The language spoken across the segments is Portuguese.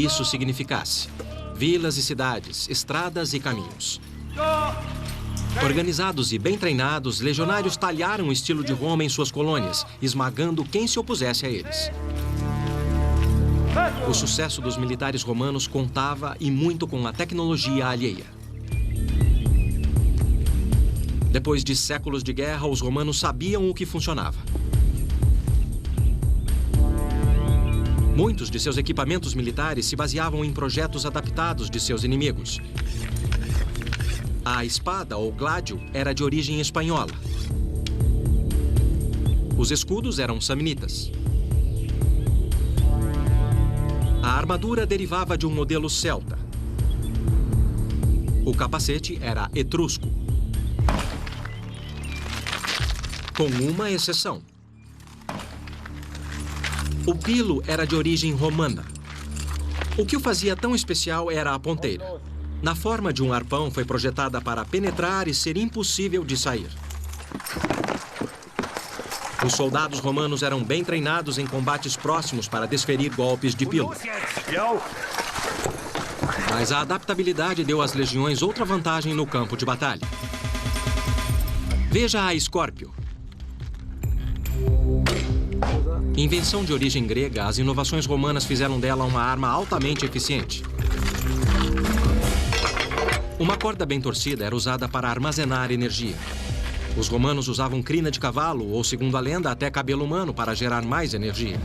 isso significasse. Vilas e cidades, estradas e caminhos. Organizados e bem treinados, legionários talharam o estilo de Roma em suas colônias, esmagando quem se opusesse a eles. O sucesso dos militares romanos contava e muito com a tecnologia alheia. Depois de séculos de guerra, os romanos sabiam o que funcionava. Muitos de seus equipamentos militares se baseavam em projetos adaptados de seus inimigos. A espada, ou gládio, era de origem espanhola. Os escudos eram samnitas. A armadura derivava de um modelo celta. O capacete era etrusco. Com uma exceção. O pilo era de origem romana. O que o fazia tão especial era a ponteira. Na forma de um arpão, foi projetada para penetrar e ser impossível de sair. Os soldados romanos eram bem treinados em combates próximos para desferir golpes de pilo. Mas a adaptabilidade deu às legiões outra vantagem no campo de batalha. Veja a Scorpio. Invenção de origem grega, as inovações romanas fizeram dela uma arma altamente eficiente. Uma corda bem torcida era usada para armazenar energia. Os romanos usavam crina de cavalo ou, segundo a lenda, até cabelo humano para gerar mais energia.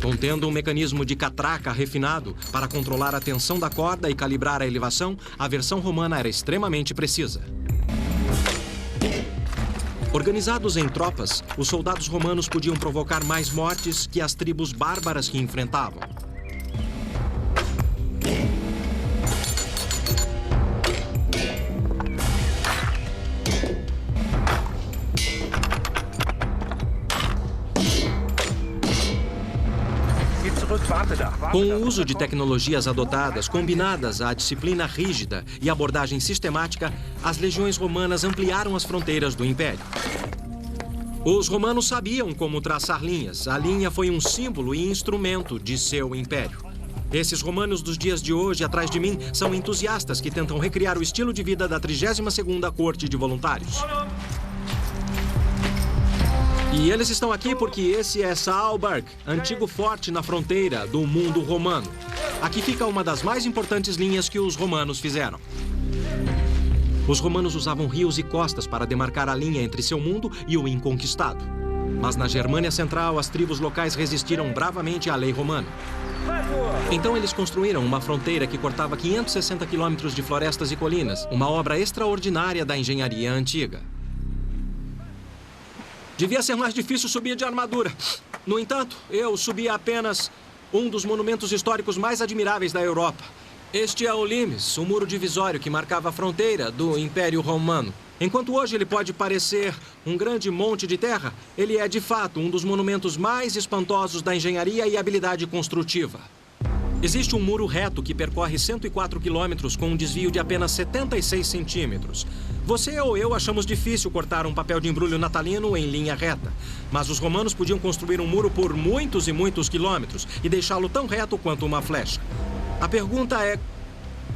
Contendo um mecanismo de catraca refinado para controlar a tensão da corda e calibrar a elevação, a versão romana era extremamente precisa. Organizados em tropas, os soldados romanos podiam provocar mais mortes que as tribos bárbaras que enfrentavam. Com o uso de tecnologias adotadas, combinadas à disciplina rígida e abordagem sistemática, as legiões romanas ampliaram as fronteiras do Império. Os romanos sabiam como traçar linhas. A linha foi um símbolo e instrumento de seu império. Esses romanos dos dias de hoje, atrás de mim, são entusiastas que tentam recriar o estilo de vida da 32ª Corte de Voluntários. E eles estão aqui porque esse é Saalburg, antigo forte na fronteira do mundo romano. Aqui fica uma das mais importantes linhas que os romanos fizeram. Os romanos usavam rios e costas para demarcar a linha entre seu mundo e o inconquistado. Mas na Germânia Central, as tribos locais resistiram bravamente à lei romana. Então eles construíram uma fronteira que cortava 560 quilômetros de florestas e colinas, uma obra extraordinária da engenharia antiga. Devia ser mais difícil subir de armadura. No entanto, eu subi apenas um dos monumentos históricos mais admiráveis da Europa. Este é o Limes, o muro divisório que marcava a fronteira do Império Romano. Enquanto hoje ele pode parecer um grande monte de terra, ele é de fato um dos monumentos mais espantosos da engenharia e habilidade construtiva. Existe um muro reto que percorre 104 quilômetros com um desvio de apenas 76 centímetros. Você ou eu achamos difícil cortar um papel de embrulho natalino em linha reta. Mas os romanos podiam construir um muro por muitos e muitos quilômetros e deixá-lo tão reto quanto uma flecha. A pergunta é,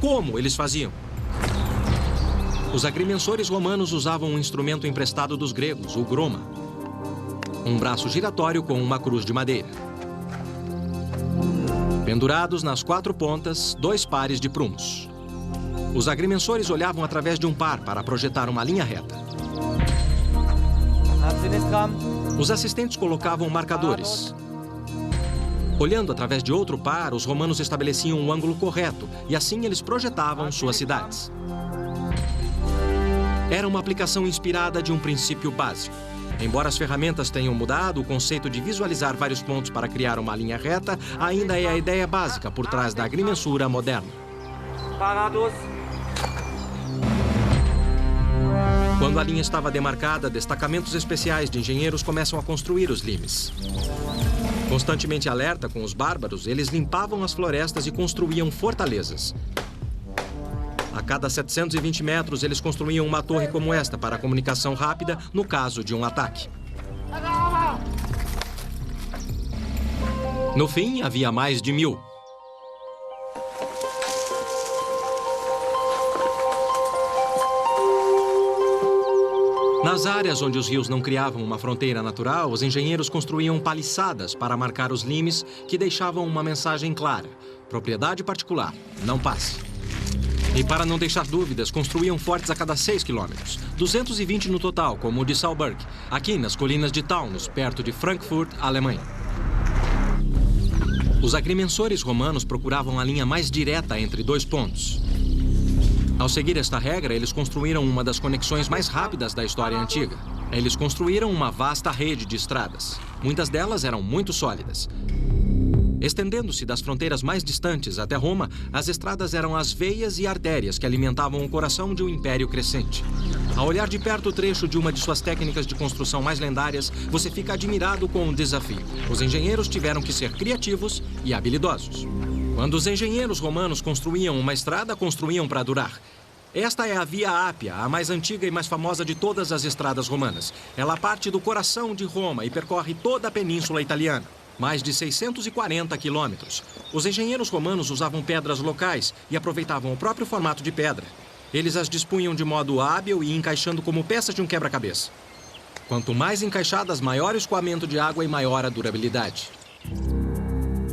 como eles faziam? Os agrimensores romanos usavam um instrumento emprestado dos gregos, o groma. Um braço giratório com uma cruz de madeira. Pendurados nas 4 pontas, 2 pares de prumos. Os agrimensores olhavam através de um par para projetar uma linha reta. Os assistentes colocavam marcadores. Olhando através de outro par, os romanos estabeleciam um ângulo correto e assim eles projetavam suas cidades. Era uma aplicação inspirada de um princípio básico. Embora as ferramentas tenham mudado, o conceito de visualizar vários pontos para criar uma linha reta ainda é a ideia básica por trás da agrimensura moderna. Quando a linha estava demarcada, destacamentos especiais de engenheiros começam a construir os limes. Constantemente alerta com os bárbaros, eles limpavam as florestas e construíam fortalezas. A cada 720 metros, eles construíam uma torre como esta para comunicação rápida no caso de um ataque. No fim, havia mais de 1000. Nas áreas onde os rios não criavam uma fronteira natural, os engenheiros construíam paliçadas para marcar os limes que deixavam uma mensagem clara: propriedade particular, não passe. E para não deixar dúvidas, construíam fortes a cada 6 quilômetros, 220 no total, como o de Saalburg, aqui nas colinas de Taunus, perto de Frankfurt, Alemanha. Os agrimensores romanos procuravam a linha mais direta entre dois pontos. Ao seguir esta regra, eles construíram uma das conexões mais rápidas da história antiga. Eles construíram uma vasta rede de estradas. Muitas delas eram muito sólidas. Estendendo-se das fronteiras mais distantes até Roma, as estradas eram as veias e artérias que alimentavam o coração de um império crescente. Ao olhar de perto o trecho de uma de suas técnicas de construção mais lendárias, você fica admirado com o desafio. Os engenheiros tiveram que ser criativos e habilidosos. Quando os engenheiros romanos construíam uma estrada, construíam para durar. Esta é a Via Ápia, a mais antiga e mais famosa de todas as estradas romanas. Ela parte do coração de Roma e percorre toda a península italiana. Mais de 640 quilômetros. Os engenheiros romanos usavam pedras locais e aproveitavam o próprio formato de pedra. Eles as dispunham de modo hábil e encaixando como peças de um quebra-cabeça. Quanto mais encaixadas, maior o escoamento de água e maior a durabilidade.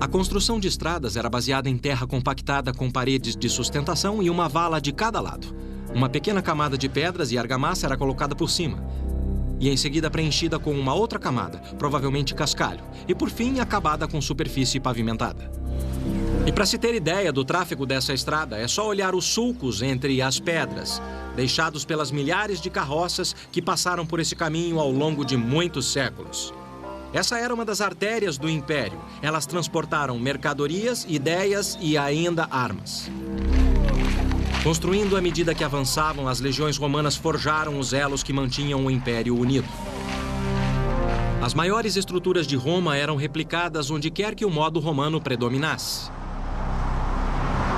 A construção de estradas era baseada em terra compactada com paredes de sustentação e uma vala de cada lado. Uma pequena camada de pedras e argamassa era colocada por cima. E em seguida preenchida com uma outra camada, provavelmente cascalho. E por fim, acabada com superfície pavimentada. E para se ter ideia do tráfego dessa estrada, é só olhar os sulcos entre as pedras, deixados pelas milhares de carroças que passaram por esse caminho ao longo de muitos séculos. Essa era uma das artérias do Império. Elas transportaram mercadorias, ideias e ainda armas. Construindo à medida que avançavam, as legiões romanas forjaram os elos que mantinham o Império unido. As maiores estruturas de Roma eram replicadas onde quer que o modo romano predominasse.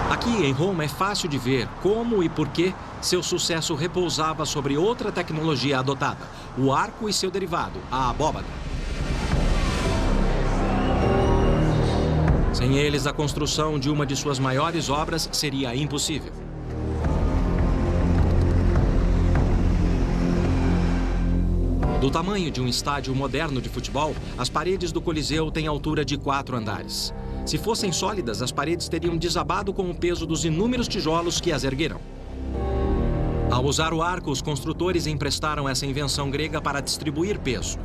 Aqui em Roma é fácil de ver como e por que seu sucesso repousava sobre outra tecnologia adotada: o arco e seu derivado, a abóbada. Sem eles, a construção de uma de suas maiores obras seria impossível. Do tamanho de um estádio moderno de futebol, as paredes do Coliseu têm altura de 4 andares. Se fossem sólidas, as paredes teriam desabado com o peso dos inúmeros tijolos que as ergueram. Ao usar o arco, os construtores emprestaram essa invenção grega para distribuir peso.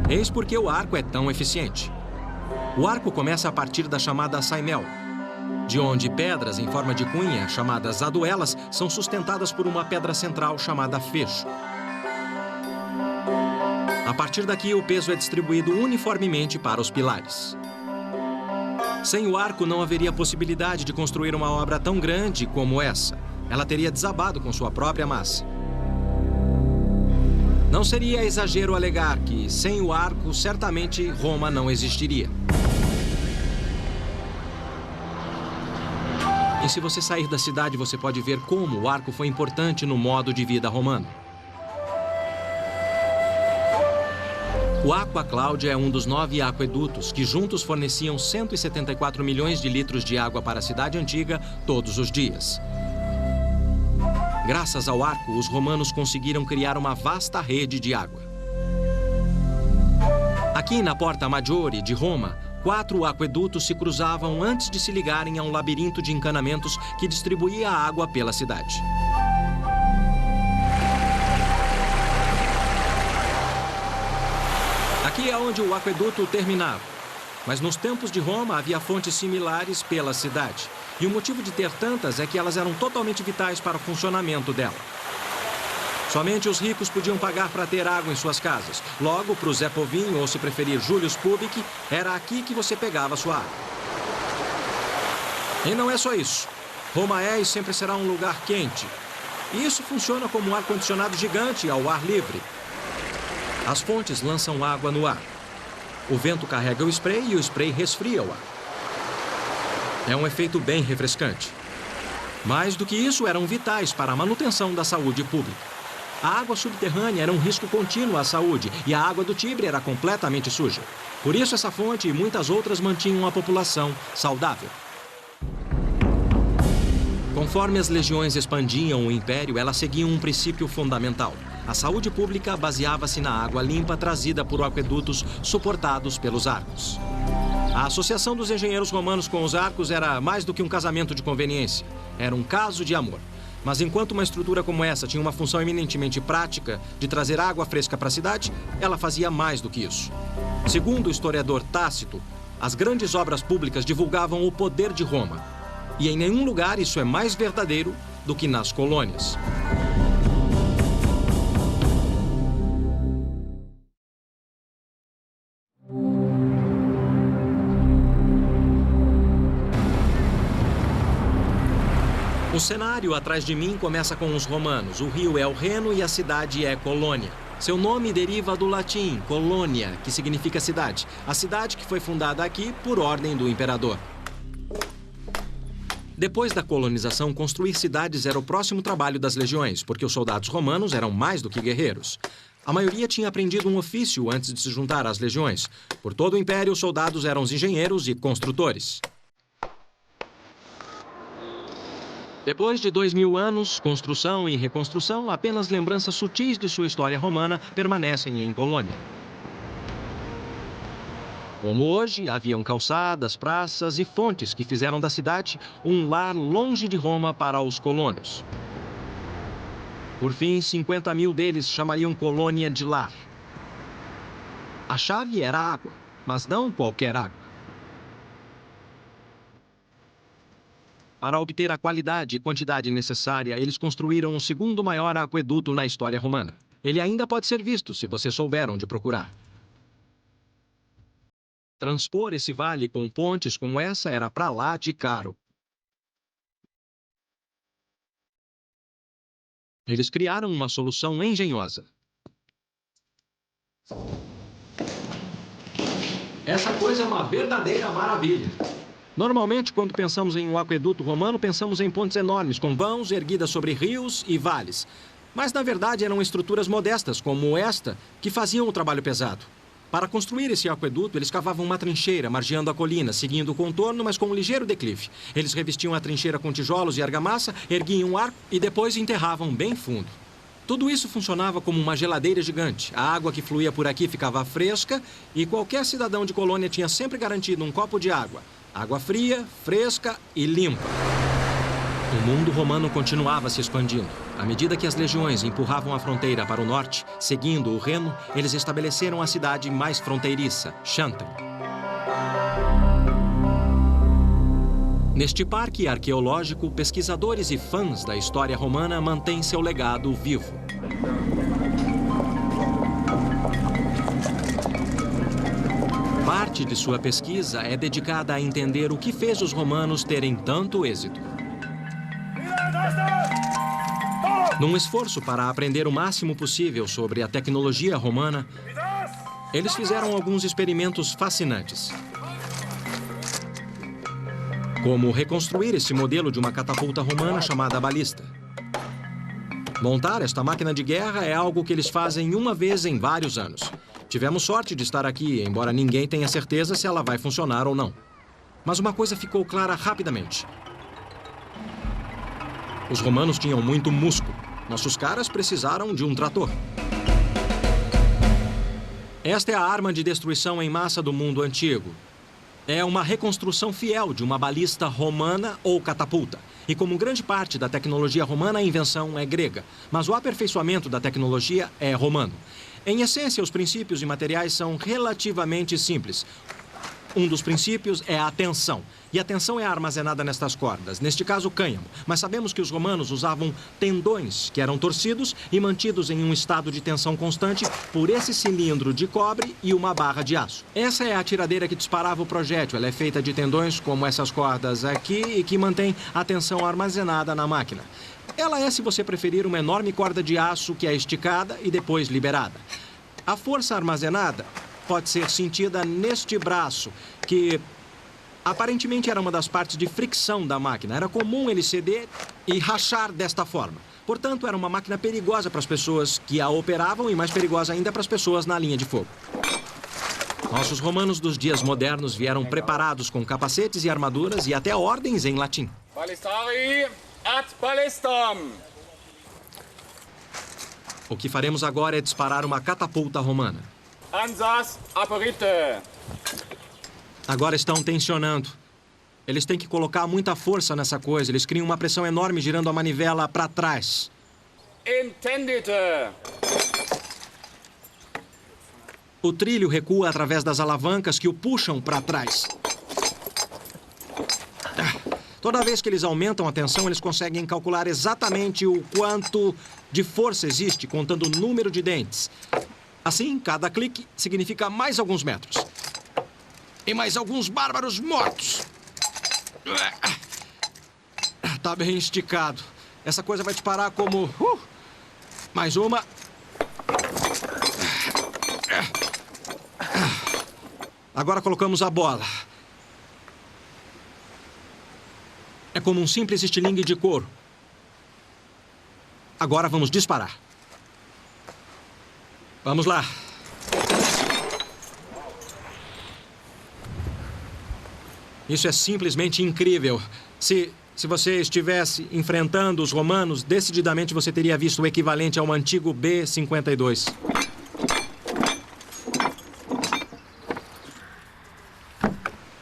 Eis porque o arco é tão eficiente. O arco começa a partir da chamada saimel, de onde pedras em forma de cunha, chamadas aduelas, são sustentadas por uma pedra central chamada fecho. A partir daqui, o peso é distribuído uniformemente para os pilares. Sem o arco, não haveria possibilidade de construir uma obra tão grande como essa. Ela teria desabado com sua própria massa. Não seria exagero alegar que, sem o arco, certamente Roma não existiria. E se você sair da cidade, você pode ver como o arco foi importante no modo de vida romano. O Aqua Claudia é um dos 9 aquedutos que juntos forneciam 174 milhões de litros de água para a cidade antiga todos os dias. Graças ao arco, os romanos conseguiram criar uma vasta rede de água. Aqui na Porta Maggiore de Roma, 4 aquedutos se cruzavam antes de se ligarem a um labirinto de encanamentos que distribuía a água pela cidade. Aqui é onde o aqueduto terminava. Mas nos tempos de Roma havia fontes similares pela cidade. E o motivo de ter tantas é que elas eram totalmente vitais para o funcionamento dela. Somente os ricos podiam pagar para ter água em suas casas. Logo, para o Zé Povinho, ou se preferir Julius Public, era aqui que você pegava sua água. E não é só isso. Roma é e sempre será um lugar quente. E isso funciona como um ar-condicionado gigante ao ar livre. As fontes lançam água no ar. O vento carrega o spray e o spray resfria o ar. É um efeito bem refrescante. Mais do que isso, eram vitais para a manutenção da saúde pública. A água subterrânea era um risco contínuo à saúde e a água do Tibre era completamente suja. Por isso, essa fonte e muitas outras mantinham a população saudável. Conforme as legiões expandiam o império, elas seguiam um princípio fundamental. A saúde pública baseava-se na água limpa trazida por aquedutos suportados pelos arcos. A associação dos engenheiros romanos com os arcos era mais do que um casamento de conveniência. Era um caso de amor. Mas enquanto uma estrutura como essa tinha uma função eminentemente prática de trazer água fresca para a cidade, ela fazia mais do que isso. Segundo o historiador Tácito, as grandes obras públicas divulgavam o poder de Roma. E em nenhum lugar isso é mais verdadeiro do que nas colônias. O cenário atrás de mim começa com os romanos. O rio é o Reno e a cidade é Colônia. Seu nome deriva do latim, Colônia, que significa cidade. A cidade que foi fundada aqui por ordem do imperador. Depois da colonização, construir cidades era o próximo trabalho das legiões, porque os soldados romanos eram mais do que guerreiros. A maioria tinha aprendido um ofício antes de se juntar às legiões. Por todo o império, os soldados eram os engenheiros e construtores. Depois de 2000 anos, construção e reconstrução, apenas lembranças sutis de sua história romana permanecem em Colônia. Como hoje, haviam calçadas, praças e fontes que fizeram da cidade um lar longe de Roma para os colonos. Por fim, 50 mil deles chamariam Colônia de lar. A chave era a água, mas não qualquer água. Para obter a qualidade e quantidade necessária, eles construíram o segundo maior aqueduto na história romana. Ele ainda pode ser visto, se você souber onde procurar. Transpor esse vale com pontes como essa era pra lá de caro. Eles criaram uma solução engenhosa. Essa coisa é uma verdadeira maravilha. Normalmente, quando pensamos em um aqueduto romano, pensamos em pontes enormes, com vãos erguidas sobre rios e vales. Mas, na verdade, eram estruturas modestas, como esta, que faziam o trabalho pesado. Para construir esse aqueduto, eles cavavam uma trincheira, margeando a colina, seguindo o contorno, mas com um ligeiro declive. Eles revestiam a trincheira com tijolos e argamassa, erguiam um arco e depois enterravam bem fundo. Tudo isso funcionava como uma geladeira gigante. A água que fluía por aqui ficava fresca e qualquer cidadão de Colônia tinha sempre garantido um copo de água. Água fria, fresca e limpa. O mundo romano continuava se expandindo. À medida que as legiões empurravam a fronteira para o norte, seguindo o Reno, eles estabeleceram a cidade mais fronteiriça, Xanten. Neste parque arqueológico, pesquisadores e fãs da história romana mantêm seu legado vivo. Parte de sua pesquisa é dedicada a entender o que fez os romanos terem tanto êxito. Num esforço para aprender o máximo possível sobre a tecnologia romana, eles fizeram alguns experimentos fascinantes. Como reconstruir esse modelo de uma catapulta romana chamada balista. Montar esta máquina de guerra é algo que eles fazem uma vez em vários anos. Tivemos sorte de estar aqui, embora ninguém tenha certeza se ela vai funcionar ou não. Mas uma coisa ficou clara rapidamente. Os romanos tinham muito músculo. Nossos caras precisaram de um trator. Esta é a arma de destruição em massa do mundo antigo. É uma reconstrução fiel de uma balista romana ou catapulta. E como grande parte da tecnologia romana, a invenção é grega. Mas o aperfeiçoamento da tecnologia é romano. Em essência, os princípios e materiais são relativamente simples. Um dos princípios é a tensão. E a tensão é armazenada nestas cordas, neste caso cânhamo. Mas sabemos que os romanos usavam tendões que eram torcidos e mantidos em um estado de tensão constante por esse cilindro de cobre e uma barra de aço. Essa é a tiradeira que disparava o projétil. Ela é feita de tendões como essas cordas aqui e que mantém a tensão armazenada na máquina. Ela é, se você preferir, uma enorme corda de aço que é esticada e depois liberada. A força armazenada pode ser sentida neste braço, que aparentemente era uma das partes de fricção da máquina. Era comum ele ceder e rachar desta forma. Portanto, era uma máquina perigosa para as pessoas que a operavam e mais perigosa ainda para as pessoas na linha de fogo. Nossos romanos dos dias modernos vieram preparados com capacetes e armaduras e até ordens em latim. Ballistari ad ballistam! O que faremos agora é disparar uma catapulta romana. Ansatz, aperite! Agora estão tensionando. Eles têm que colocar muita força nessa coisa. Eles criam uma pressão enorme girando a manivela para trás. Intendite! O trilho recua através das alavancas que o puxam para trás. Toda vez que eles aumentam a tensão, eles conseguem calcular exatamente o quanto de força existe, contando o número de dentes. Assim, cada clique significa mais alguns metros. E mais alguns bárbaros mortos. Tá bem esticado. Essa coisa vai disparar como... Mais uma. Agora colocamos a bola. É como um simples estilingue de couro. Agora vamos disparar. Vamos lá. Isso é simplesmente incrível. Se você estivesse enfrentando os romanos, decididamente você teria visto o equivalente a um antigo B-52.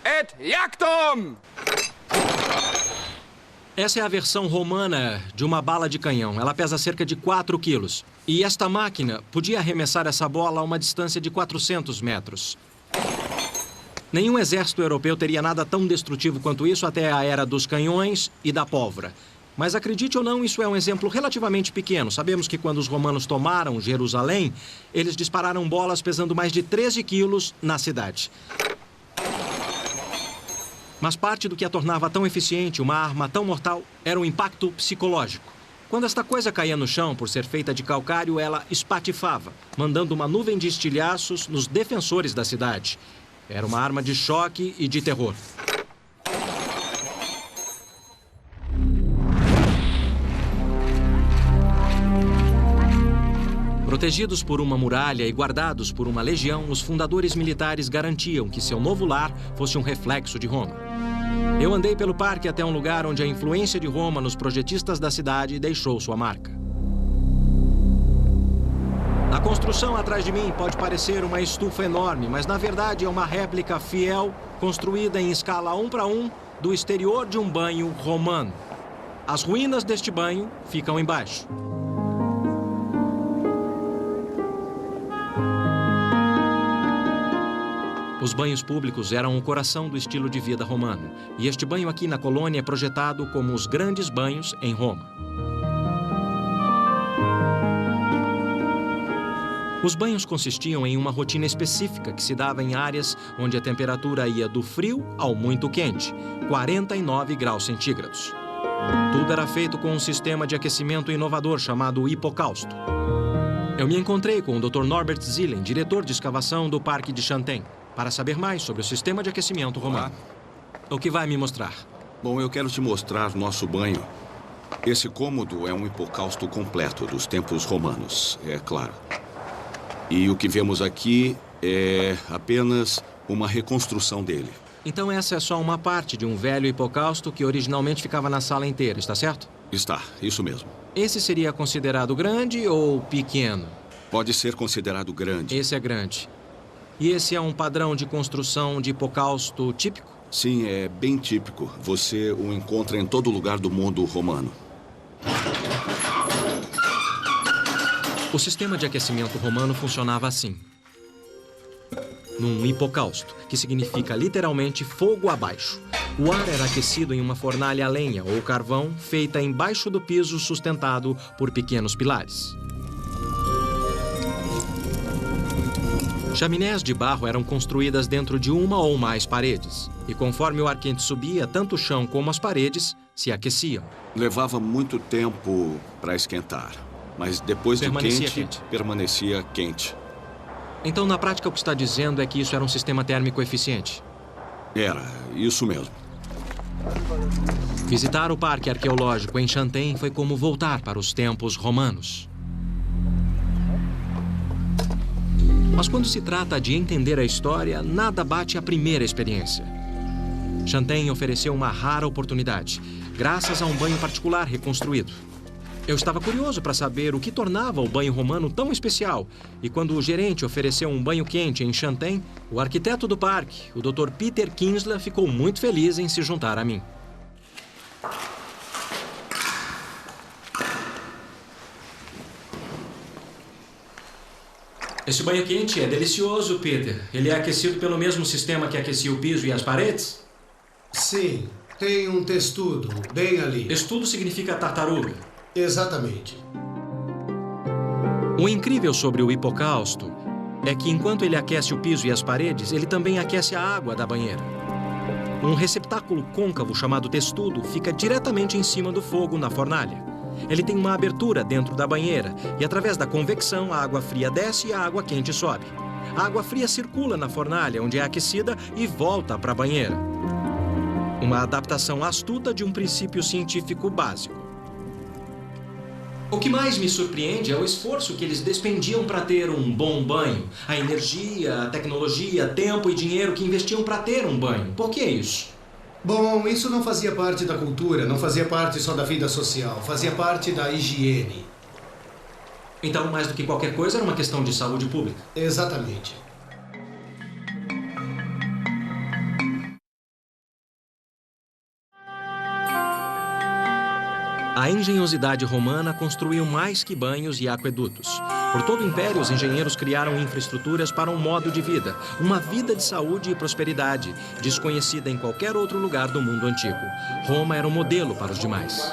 Et jactum! Essa é a versão romana de uma bala de canhão. Ela pesa cerca de 4 quilos. E esta máquina podia arremessar essa bola a uma distância de 400 metros. Nenhum exército europeu teria nada tão destrutivo quanto isso até a era dos canhões e da pólvora. Mas acredite ou não, isso é um exemplo relativamente pequeno. Sabemos que quando os romanos tomaram Jerusalém, eles dispararam bolas pesando mais de 13 quilos na cidade. Mas parte do que a tornava tão eficiente, uma arma tão mortal, era o impacto psicológico. Quando esta coisa caía no chão, por ser feita de calcário, ela espatifava, mandando uma nuvem de estilhaços nos defensores da cidade. Era uma arma de choque e de terror. Protegidos por uma muralha e guardados por uma legião, os fundadores militares garantiam que seu novo lar fosse um reflexo de Roma. Eu andei pelo parque até um lugar onde a influência de Roma nos projetistas da cidade deixou sua marca. A construção atrás de mim pode parecer uma estufa enorme, mas na verdade é uma réplica fiel, construída em escala 1:1 do exterior de um banho romano. As ruínas deste banho ficam embaixo. Os banhos públicos eram o coração do estilo de vida romano, e este banho aqui na colônia é projetado como os grandes banhos em Roma. Os banhos consistiam em uma rotina específica que se dava em áreas onde a temperatura ia do frio ao muito quente, 49 graus centígrados. Tudo era feito com um sistema de aquecimento inovador chamado hipocausto. Eu me encontrei com o Dr. Norbert Zillen, diretor de escavação do Parque de Chantein, para saber mais sobre o sistema de aquecimento romano. O que vai me mostrar? Bom, eu quero te mostrar nosso banho. Esse cômodo é um hipocausto completo dos tempos romanos, é claro. E o que vemos aqui é apenas uma reconstrução dele. Então essa é só uma parte de um velho hipocausto que originalmente ficava na sala inteira, está certo? Está, isso mesmo. Esse seria considerado grande ou pequeno? Pode ser considerado grande. Esse é grande. E esse é um padrão de construção de hipocausto típico? Sim, é bem típico. Você o encontra em todo lugar do mundo romano. O sistema de aquecimento romano funcionava assim. Num hipocausto, que significa literalmente fogo abaixo. O ar era aquecido em uma fornalha a lenha ou carvão feita embaixo do piso sustentado por pequenos pilares. Chaminés de barro eram construídas dentro de uma ou mais paredes. E conforme o ar quente subia, tanto o chão como as paredes se aqueciam. Levava muito tempo para esquentar, mas depois de quente, permanecia quente. Então, na prática, o que está dizendo é que isso era um sistema térmico eficiente? Era, isso mesmo. Visitar o Parque Arqueológico em Chantein foi como voltar para os tempos romanos. Mas quando se trata de entender a história, nada bate a primeira experiência. Chantein ofereceu uma rara oportunidade, graças a um banho particular reconstruído. Eu estava curioso para saber o que tornava o banho romano tão especial. E quando o gerente ofereceu um banho quente em Chantein, o arquiteto do parque, o Dr. Peter Kinsler, ficou muito feliz em se juntar a mim. Esse banho quente é delicioso, Peter. Ele é aquecido pelo mesmo sistema que aquecia o piso e as paredes? Sim, tem um testudo bem ali. Testudo significa tartaruga. Exatamente. O incrível sobre o hipocausto é que enquanto ele aquece o piso e as paredes, ele também aquece a água da banheira. Um receptáculo côncavo chamado testudo fica diretamente em cima do fogo na fornalha. Ele tem uma abertura dentro da banheira e, através da convecção, a água fria desce e a água quente sobe. A água fria circula na fornalha, onde é aquecida, e volta para a banheira. Uma adaptação astuta de um princípio científico básico. O que mais me surpreende é o esforço que eles despendiam para ter um bom banho. A energia, a tecnologia, tempo e dinheiro que investiam para ter um banho. Por que isso? Bom, isso não fazia parte da cultura, não fazia parte só da vida social, fazia parte da higiene. Então, mais do que qualquer coisa, era uma questão de saúde pública. Exatamente. A engenhosidade romana construiu mais que banhos e aquedutos. Por todo o império, os engenheiros criaram infraestruturas para um modo de vida, uma vida de saúde e prosperidade, desconhecida em qualquer outro lugar do mundo antigo. Roma era um modelo para os demais.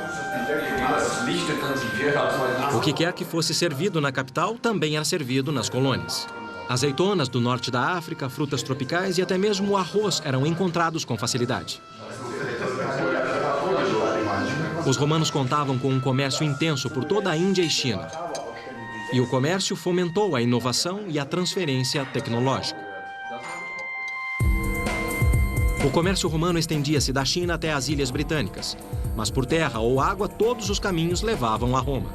O que quer que fosse servido na capital também era servido nas colônias. Azeitonas do norte da África, frutas tropicais e até mesmo o arroz eram encontrados com facilidade. Os romanos contavam com um comércio intenso por toda a Índia e China. E o comércio fomentou a inovação e a transferência tecnológica. O comércio romano estendia-se da China até as Ilhas Britânicas. Mas por terra ou água, todos os caminhos levavam a Roma.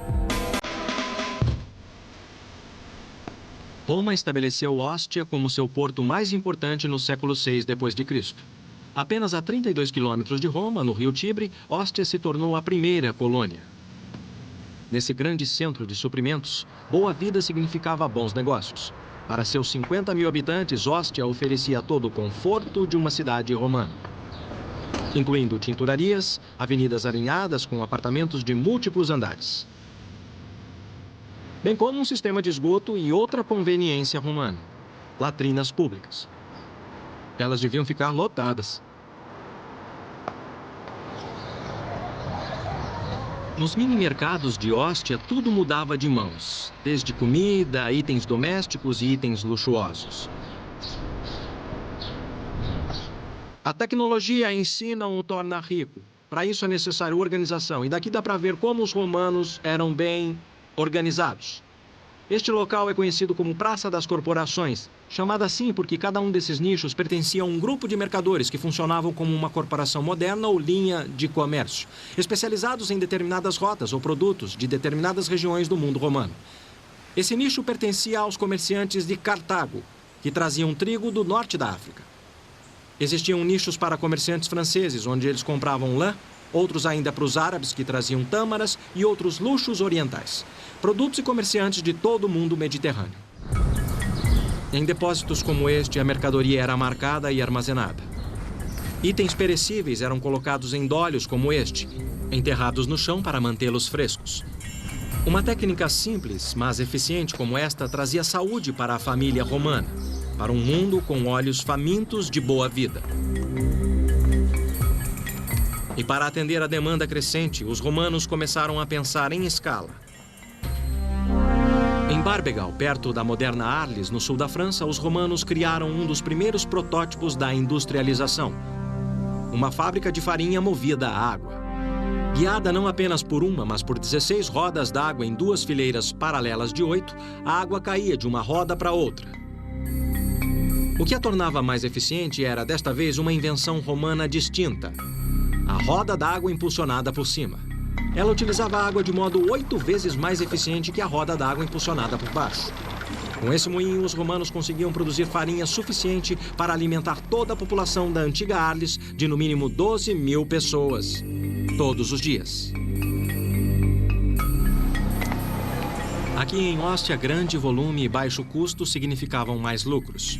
Roma estabeleceu Ostia como seu porto mais importante no século VI d.C. Apenas a 32 quilômetros de Roma, no rio Tibre, Ostia se tornou a primeira colônia. Nesse grande centro de suprimentos, boa vida significava bons negócios. Para seus 50 mil habitantes, Ostia oferecia todo o conforto de uma cidade romana, incluindo tinturarias, avenidas alinhadas com apartamentos de múltiplos andares, bem como um sistema de esgoto e outra conveniência romana: latrinas públicas. Elas deviam ficar lotadas. Nos mini-mercados de Ostia, tudo mudava de mãos, desde comida, itens domésticos e itens luxuosos. A tecnologia em si não o torna rico. Para isso é necessário organização, e daqui dá para ver como os romanos eram bem organizados. Este local é conhecido como Praça das Corporações, chamada assim porque cada um desses nichos pertencia a um grupo de mercadores que funcionavam como uma corporação moderna ou linha de comércio, especializados em determinadas rotas ou produtos de determinadas regiões do mundo romano. Esse nicho pertencia aos comerciantes de Cartago, que traziam trigo do norte da África. Existiam nichos para comerciantes franceses, onde eles compravam lã, outros ainda para os árabes, que traziam tâmaras, e outros luxos orientais. Produtos e comerciantes de todo o mundo mediterrâneo. Em depósitos como este, a mercadoria era marcada e armazenada. Itens perecíveis eram colocados em dolhos como este, enterrados no chão para mantê-los frescos. Uma técnica simples, mas eficiente como esta, trazia saúde para a família romana, para um mundo com olhos famintos de boa vida. E para atender a demanda crescente, os romanos começaram a pensar em escala. Em Barbegal, perto da moderna Arles, no sul da França, os romanos criaram um dos primeiros protótipos da industrialização: uma fábrica de farinha movida a água. Guiada não apenas por uma, mas por 16 rodas d'água em duas fileiras paralelas de 8, a água caía de uma roda para outra. O que a tornava mais eficiente era, desta vez, uma invenção romana distinta: a roda d'água impulsionada por cima. Ela utilizava a água de modo 8 vezes mais eficiente que a roda d'água impulsionada por baixo. Com esse moinho, os romanos conseguiam produzir farinha suficiente para alimentar toda a população da antiga Arles, de no mínimo 12 mil pessoas, todos os dias. Aqui em Ostia, grande volume e baixo custo significavam mais lucros.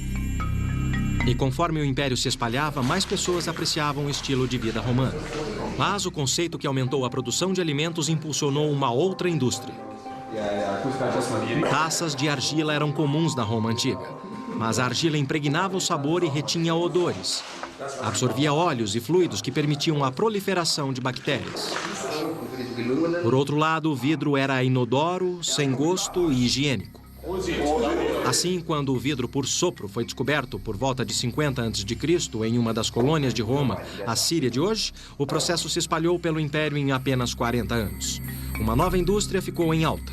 E conforme o império se espalhava, mais pessoas apreciavam o estilo de vida romano. Mas o conceito que aumentou a produção de alimentos impulsionou uma outra indústria. Taças de argila eram comuns na Roma antiga, mas a argila impregnava o sabor e retinha odores. Absorvia óleos e fluidos que permitiam a proliferação de bactérias. Por outro lado, o vidro era inodoro, sem gosto e higiênico. Assim, quando o vidro por sopro foi descoberto por volta de 50 a.C. em uma das colônias de Roma, a Síria de hoje, o processo se espalhou pelo império em apenas 40 anos. Uma nova indústria ficou em alta.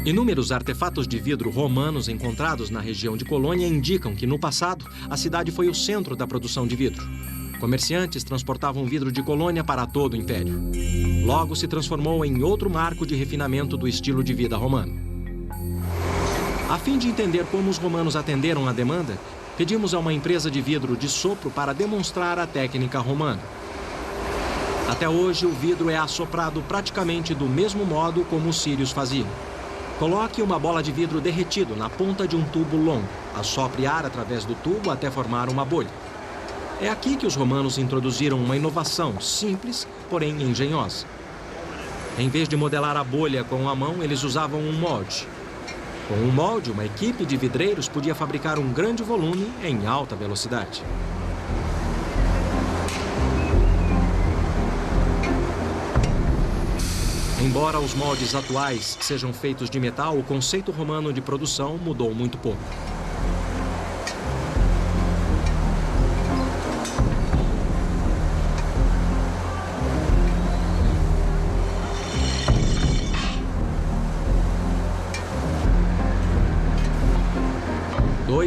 Inúmeros artefatos de vidro romanos encontrados na região de Colônia indicam que, no passado, a cidade foi o centro da produção de vidro. Comerciantes transportavam vidro de Colônia para todo o império. Logo se transformou em outro marco de refinamento do estilo de vida romano. A fim de entender como os romanos atenderam à demanda, pedimos a uma empresa de vidro de sopro para demonstrar a técnica romana. Até hoje, o vidro é assoprado praticamente do mesmo modo como os sírios faziam. Coloque uma bola de vidro derretido na ponta de um tubo longo. Assopre ar através do tubo até formar uma bolha. É aqui que os romanos introduziram uma inovação simples, porém engenhosa. Em vez de modelar a bolha com a mão, eles usavam um molde. Com um molde, uma equipe de vidreiros podia fabricar um grande volume em alta velocidade. Embora os moldes atuais sejam feitos de metal, o conceito romano de produção mudou muito pouco.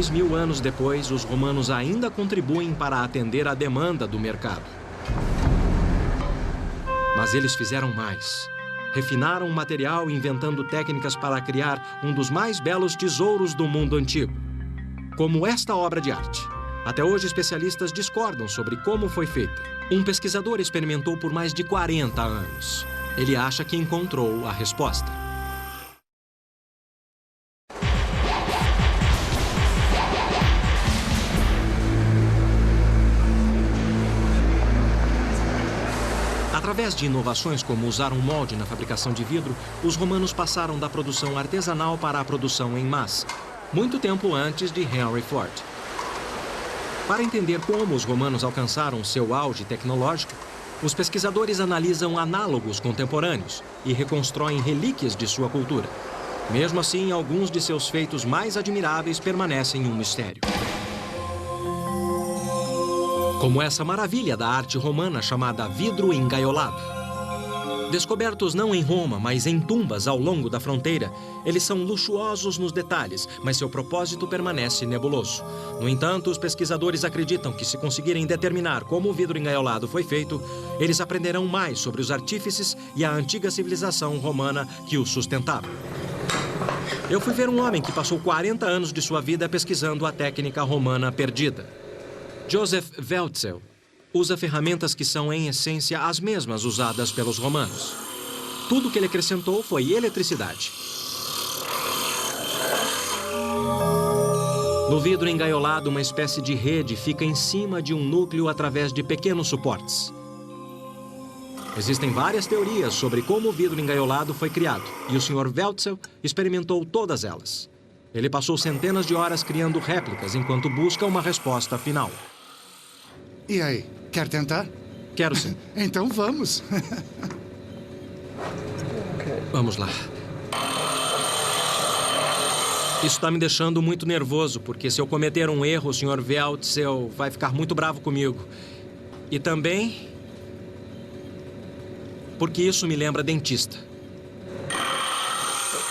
Dois 2000 anos depois, os romanos ainda contribuem para atender à demanda do mercado. Mas eles fizeram mais. Refinaram o material, inventando técnicas para criar um dos mais belos tesouros do mundo antigo. Como esta obra de arte. Até hoje, especialistas discordam sobre como foi feita. Um pesquisador experimentou por mais de 40 anos. Ele acha que encontrou a resposta. Através de inovações como usar um molde na fabricação de vidro, os romanos passaram da produção artesanal para a produção em massa, muito tempo antes de Henry Ford. Para entender como os romanos alcançaram seu auge tecnológico, os pesquisadores analisam análogos contemporâneos e reconstroem relíquias de sua cultura. Mesmo assim, alguns de seus feitos mais admiráveis permanecem um mistério. Como essa maravilha da arte romana chamada vidro engaiolado. Descobertos não em Roma, mas em tumbas ao longo da fronteira, eles são luxuosos nos detalhes, mas seu propósito permanece nebuloso. No entanto, os pesquisadores acreditam que, se conseguirem determinar como o vidro engaiolado foi feito, eles aprenderão mais sobre os artífices e a antiga civilização romana que o sustentava. Eu fui ver um homem que passou 40 anos de sua vida pesquisando a técnica romana perdida. Joseph Weltzel usa ferramentas que são, em essência, as mesmas usadas pelos romanos. Tudo que ele acrescentou foi eletricidade. No vidro engaiolado, uma espécie de rede fica em cima de um núcleo através de pequenos suportes. Existem várias teorias sobre como o vidro engaiolado foi criado, e o Sr. Weltzel experimentou todas elas. Ele passou centenas de horas criando réplicas enquanto busca uma resposta final. E aí, quer tentar? Quero sim. Então vamos. Vamos lá. Isso está me deixando muito nervoso, porque se eu cometer um erro, o Sr. Weltzel vai ficar muito bravo comigo. E também porque isso me lembra dentista.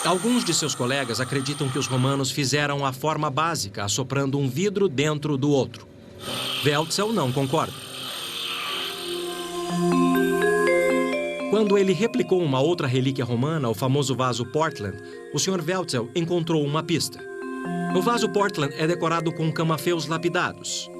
Alguns de seus colegas acreditam que os romanos fizeram a forma básica, assoprando um vidro dentro do outro. Weltzel não concorda. Quando ele replicou uma outra relíquia romana, o famoso vaso Portland, o Sr. Weltzel encontrou uma pista. O vaso Portland é decorado com camafeus lapidados.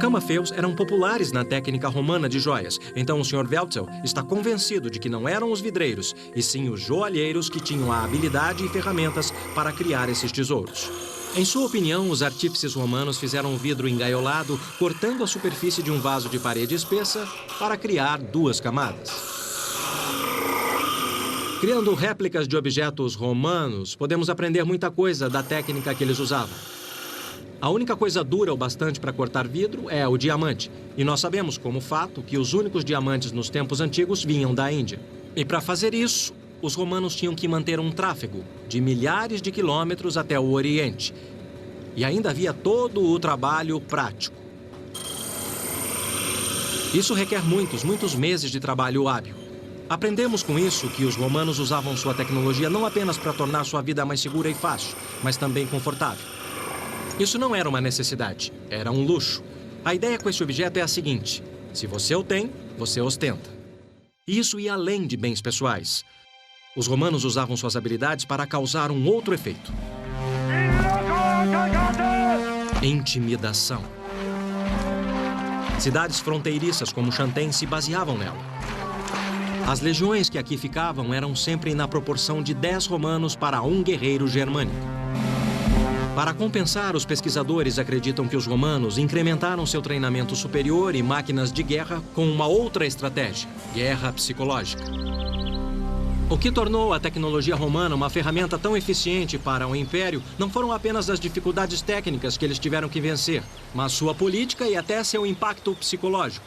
Camafeus eram populares na técnica romana de joias, então o Sr. Weltzel está convencido de que não eram os vidreiros, e sim os joalheiros que tinham a habilidade e ferramentas para criar esses tesouros. Em sua opinião, os artífices romanos fizeram o vidro engaiolado, cortando a superfície de um vaso de parede espessa para criar 2 camadas. Criando réplicas de objetos romanos, podemos aprender muita coisa da técnica que eles usavam. A única coisa dura o bastante para cortar vidro é o diamante. E nós sabemos, como fato, que os únicos diamantes nos tempos antigos vinham da Índia. E para fazer isso, os romanos tinham que manter um tráfego de milhares de quilômetros até o Oriente. E ainda havia todo o trabalho prático. Isso requer muitos meses de trabalho hábil. Aprendemos com isso que os romanos usavam sua tecnologia não apenas para tornar sua vida mais segura e fácil, mas também confortável. Isso não era uma necessidade, era um luxo. A ideia com esse objeto é a seguinte: se você o tem, você ostenta. E isso ia além de bens pessoais. Os romanos usavam suas habilidades para causar um outro efeito: intimidação. Cidades fronteiriças como Xanten se baseavam nela. As legiões que aqui ficavam eram sempre na proporção de 10 romanos para 1 guerreiro germânico. Para compensar, os pesquisadores acreditam que os romanos incrementaram seu treinamento superior e máquinas de guerra com uma outra estratégia: guerra psicológica. O que tornou a tecnologia romana uma ferramenta tão eficiente para o Império não foram apenas as dificuldades técnicas que eles tiveram que vencer, mas sua política e até seu impacto psicológico.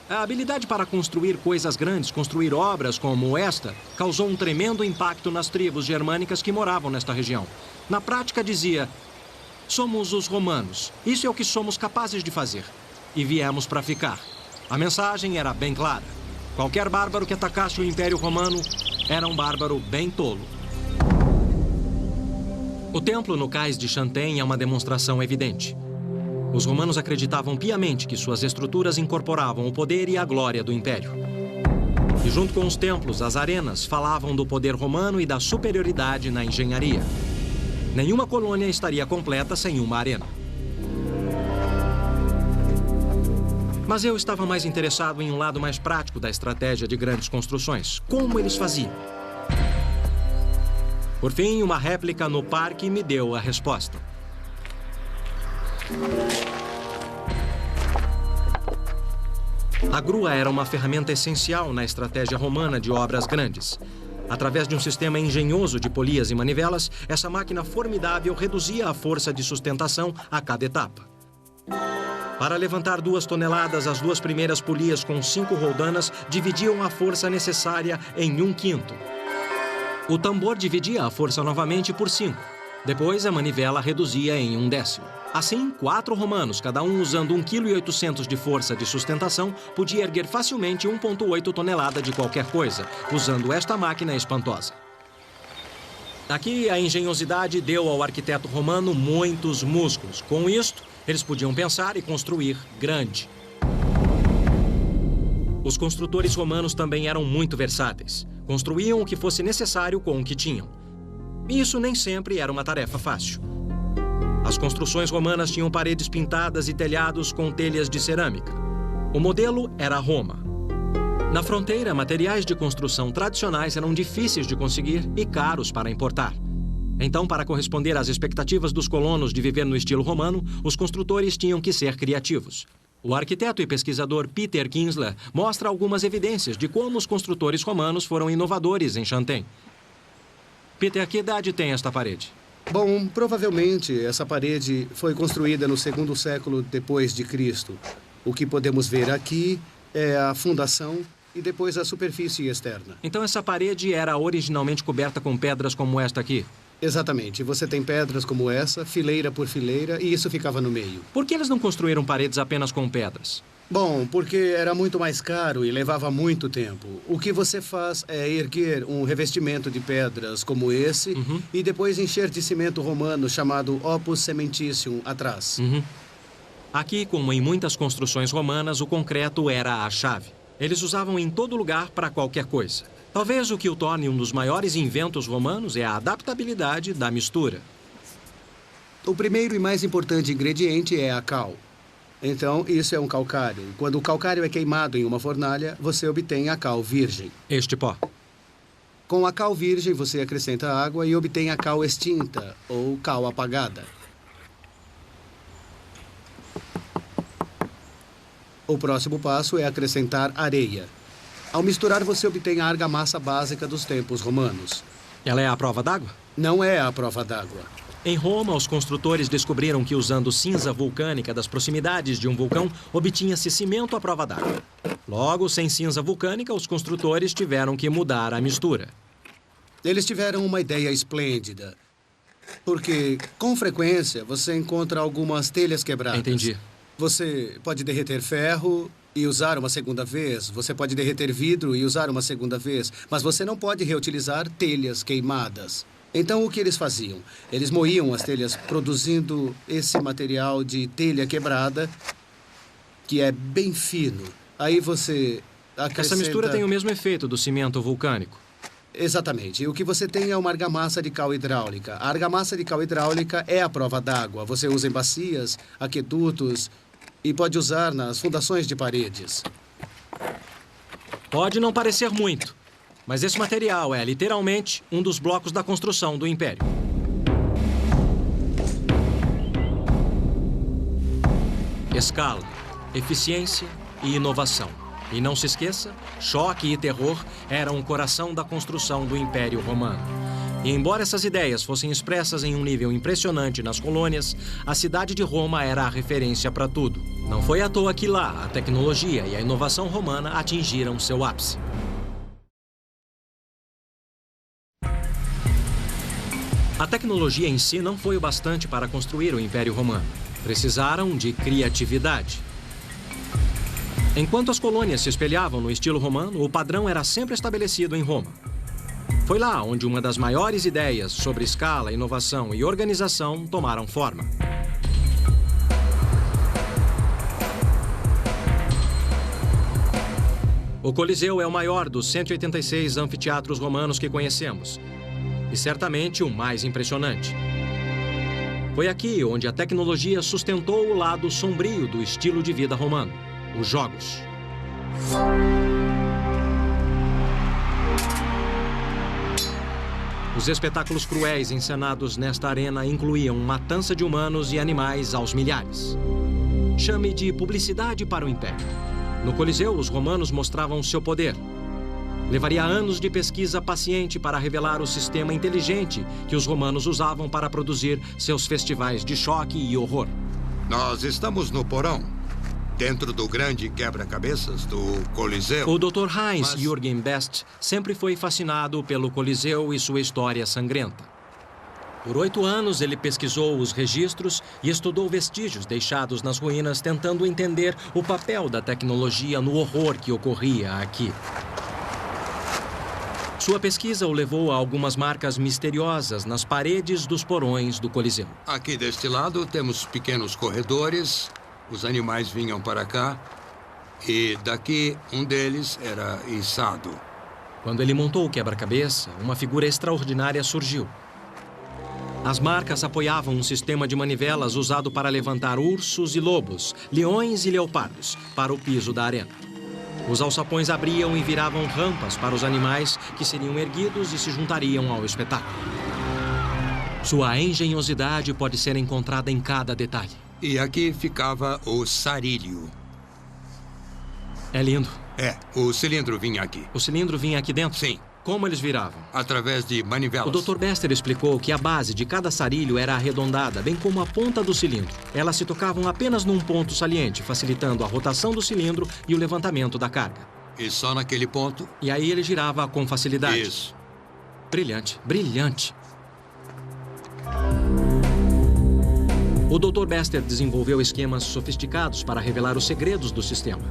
A habilidade para construir coisas grandes, construir obras como esta, causou um tremendo impacto nas tribos germânicas que moravam nesta região. Na prática, dizia: somos os romanos. Isso é o que somos capazes de fazer. E viemos para ficar. A mensagem era bem clara. Qualquer bárbaro que atacasse o Império Romano era um bárbaro bem tolo. O templo no cais de Xanten é uma demonstração evidente. Os romanos acreditavam piamente que suas estruturas incorporavam o poder e a glória do Império. E junto com os templos, as arenas falavam do poder romano e da superioridade na engenharia. Nenhuma colônia estaria completa sem uma arena. Mas eu estava mais interessado em um lado mais prático da estratégia de grandes construções. Como eles faziam? Por fim, uma réplica no parque me deu a resposta. A grua era uma ferramenta essencial na estratégia romana de obras grandes. Através de um sistema engenhoso de polias e manivelas, essa máquina formidável reduzia a força de sustentação a cada etapa. Para levantar 2 toneladas, as 2 primeiras polias com 5 roldanas dividiam a força necessária em 1/5. O tambor dividia a força novamente por 5. Depois, a manivela reduzia em 1/10. Assim, 4 romanos, cada um usando 1,8 kg de força de sustentação, podia erguer facilmente 1,8 tonelada de qualquer coisa, usando esta máquina espantosa. Aqui, a engenhosidade deu ao arquiteto romano muitos músculos. Com isto, eles podiam pensar e construir grande. Os construtores romanos também eram muito versáteis. Construíam o que fosse necessário com o que tinham. E isso nem sempre era uma tarefa fácil. As construções romanas tinham paredes pintadas e telhados com telhas de cerâmica. O modelo era Roma. Na fronteira, materiais de construção tradicionais eram difíceis de conseguir e caros para importar. Então, para corresponder às expectativas dos colonos de viver no estilo romano, os construtores tinham que ser criativos. O arquiteto e pesquisador Peter Kinsler mostra algumas evidências de como os construtores romanos foram inovadores em Xanten. Peter, que idade tem esta parede? Bom, provavelmente essa parede foi construída no 2º século depois de Cristo. O que podemos ver aqui é a fundação e depois a superfície externa. Então essa parede era originalmente coberta com pedras como esta aqui? Exatamente. Você tem pedras como essa, fileira por fileira, e isso ficava no meio. Por que eles não construíram paredes apenas com pedras? Bom, porque era muito mais caro e levava muito tempo. O que você faz é erguer um revestimento de pedras como esse e depois encher de cimento romano chamado opus cementitium atrás. Aqui, como em muitas construções romanas, o concreto era a chave. Eles usavam em todo lugar para qualquer coisa. Talvez o que o torne um dos maiores inventos romanos é a adaptabilidade da mistura. O primeiro e mais importante ingrediente é a cal. Então, isso é um calcário. Quando o calcário é queimado em uma fornalha, você obtém a cal virgem. Este pó. Com a cal virgem, você acrescenta água e obtém a cal extinta, ou cal apagada. O próximo passo é acrescentar areia. Ao misturar, você obtém a argamassa básica dos tempos romanos. Ela é a prova d'água? Não é a prova d'água. Em Roma, os construtores descobriram que usando cinza vulcânica das proximidades de um vulcão, obtinha-se cimento à prova d'água. Logo, sem cinza vulcânica, os construtores tiveram que mudar a mistura. Eles tiveram uma ideia esplêndida. Porque, com frequência, você encontra algumas telhas quebradas. Entendi. Você pode derreter ferro e usar uma segunda vez. Você pode derreter vidro e usar uma segunda vez. Mas você não pode reutilizar telhas queimadas. Então, o que eles faziam? Eles moíam as telhas produzindo esse material de telha quebrada, que é bem fino. Aí você acrescenta... Essa mistura tem o mesmo efeito do cimento vulcânico. Exatamente. O que você tem é uma argamassa de cal hidráulica. A argamassa de cal hidráulica é a prova d'água. Você usa em bacias, aquedutos e pode usar nas fundações de paredes. Pode não parecer muito, mas esse material é, literalmente, um dos blocos da construção do Império. Escala, eficiência e inovação. E não se esqueça, choque e terror eram o coração da construção do Império Romano. E embora essas ideias fossem expressas em um nível impressionante nas colônias, a cidade de Roma era a referência para tudo. Não foi à toa que lá a tecnologia e a inovação romana atingiram seu ápice. A tecnologia em si não foi o bastante para construir o Império Romano. Precisaram de criatividade. Enquanto as colônias se espelhavam no estilo romano, o padrão era sempre estabelecido em Roma. Foi lá onde uma das maiores ideias sobre escala, inovação e organização tomaram forma. O Coliseu é o maior dos 186 anfiteatros romanos que conhecemos. E certamente o mais impressionante. Foi aqui onde a tecnologia sustentou o lado sombrio do estilo de vida romano, os jogos. Os espetáculos cruéis encenados nesta arena incluíam matança de humanos e animais aos milhares. Chame de publicidade para o Império. No Coliseu, os romanos mostravam seu poder. Levaria anos de pesquisa paciente para revelar o sistema inteligente que os romanos usavam para produzir seus festivais de choque e horror. Nós estamos no porão, dentro do grande quebra-cabeças do Coliseu. O Dr. Heinz Jürgen Best sempre foi fascinado pelo Coliseu e sua história sangrenta. Por 8 anos, ele pesquisou os registros e estudou vestígios deixados nas ruínas, tentando entender o papel da tecnologia no horror que ocorria aqui. Sua pesquisa o levou a algumas marcas misteriosas nas paredes dos porões do Coliseu. Aqui deste lado temos pequenos corredores. Os animais vinham para cá. E daqui, um deles era içado. Quando ele montou o quebra-cabeça, uma figura extraordinária surgiu. As marcas apoiavam um sistema de manivelas usado para levantar ursos e lobos, leões e leopardos para o piso da arena. Os alçapões abriam e viravam rampas para os animais que seriam erguidos e se juntariam ao espetáculo. Sua engenhosidade pode ser encontrada em cada detalhe. E aqui ficava o sarílio. É lindo. O cilindro vinha aqui. O cilindro vinha aqui dentro? Sim. Como eles viravam? Através de manivelas. O Dr. Bester explicou que a base de cada sarilho era arredondada, bem como a ponta do cilindro. Elas se tocavam apenas num ponto saliente, facilitando a rotação do cilindro e o levantamento da carga. E só naquele ponto? E aí ele girava com facilidade. Isso. Brilhante, brilhante. O Dr. Bester desenvolveu esquemas sofisticados para revelar os segredos do sistema.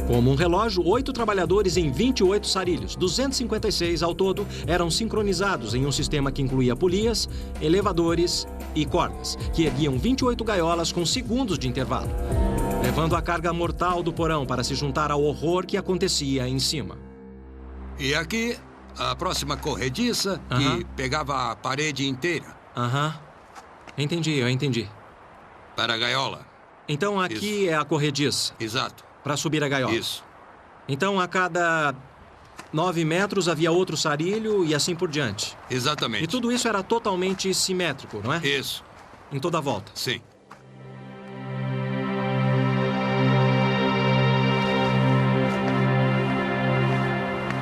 Como um relógio, 8 trabalhadores em 28 sarilhos, 256 ao todo, eram sincronizados em um sistema que incluía polias, elevadores e cordas, que erguiam 28 gaiolas com segundos de intervalo, levando a carga mortal do porão para se juntar ao horror que acontecia em cima. E aqui, a próxima corrediça, que pegava a parede inteira. Entendi, eu entendi. Para a gaiola. Então aqui é a corrediça, Exato. para subir a gaiola. Isso. Então a cada 9 metros havia outro sarilho e assim por diante. Exatamente. E tudo isso era totalmente simétrico, não é? Isso. Em toda a volta. Sim.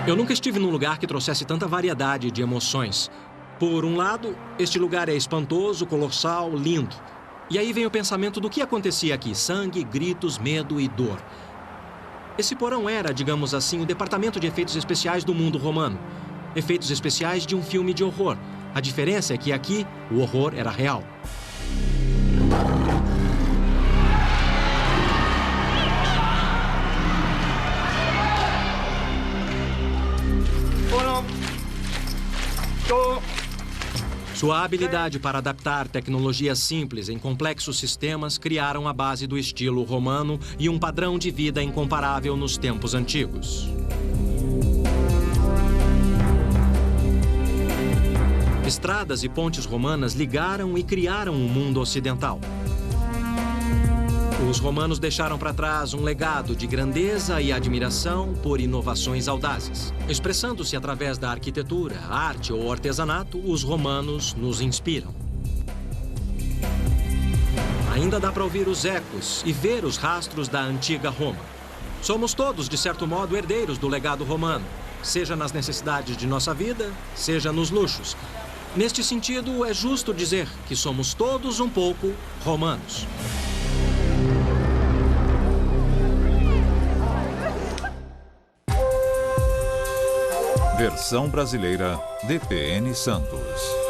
Eu nunca estive num lugar que trouxesse tanta variedade de emoções. Por um lado, este lugar é espantoso, colossal, lindo. E aí vem o pensamento do que acontecia aqui: sangue, gritos, medo e dor. Esse porão era, digamos assim, o departamento de efeitos especiais do mundo romano. Efeitos especiais de um filme de horror. A diferença é que aqui, o horror era real. Sua habilidade para adaptar tecnologias simples em complexos sistemas criaram a base do estilo romano e um padrão de vida incomparável nos tempos antigos. Estradas e pontes romanas ligaram e criaram o mundo ocidental. Os romanos deixaram para trás um legado de grandeza e admiração por inovações audazes. Expressando-se através da arquitetura, arte ou artesanato, os romanos nos inspiram. Ainda dá para ouvir os ecos e ver os rastros da antiga Roma. Somos todos, de certo modo, herdeiros do legado romano, seja nas necessidades de nossa vida, seja nos luxos. Neste sentido, é justo dizer que somos todos um pouco romanos. Versão brasileira, DPN Santos.